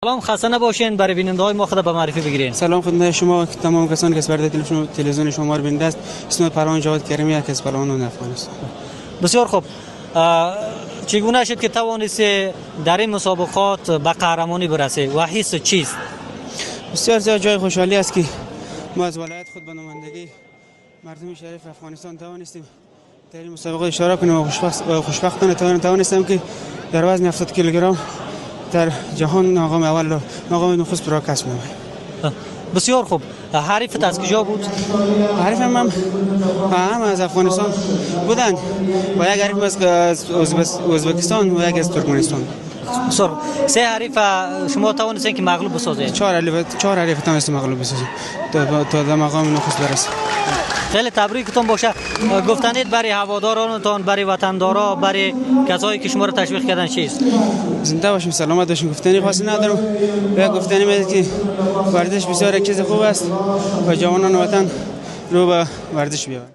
سلام، خسته نباشین. برای بیننده های ما خود به معرفی بگیرین. سلام خدمت شما تمام کسانی که از پرده تلویزیون شما رو بیننده است. اسم پروان جواد کریمی یک از پهلوانان افغانستان. بسیار خوب. چگونه شد که توانستی در این مسابقات به قهرمانی برسی و حس چیست؟ بسیار زیاد جای خوشحالی است که ما از ولایت خود به نمایندگی مردم شریف افغانستان توانستیم در این مسابقه اشتراک کنیم و خوشبختانه توانستم که در وزن 70 کیلوگرم در جهان مقام اول و مقام نخست را کسب کنم. بسیار خوب. حریفت از کجا بود؟ حریفم هم از افغانستان بودند و یک حریف از ازبکستان و یک از ترکمنستان. سه حریف شما توانستین که مغلوب بسازید؟ چهار حریف توانستیم مغلوب بسازیم تا در مقام نخست برسیم. خیلی تبریکتون باشه. گفتنید برای هوادارانتان، برای وطندارا، برای کسایی که شما رو تشویق کردن چیست؟ زنده باشیم، سلامت باشیم. گفتنی خاصی ندارم. یک گفتنی میاد که ورزش بسیار یک چیز خوب است و جوانان وطن رو به ورزش بیاورند.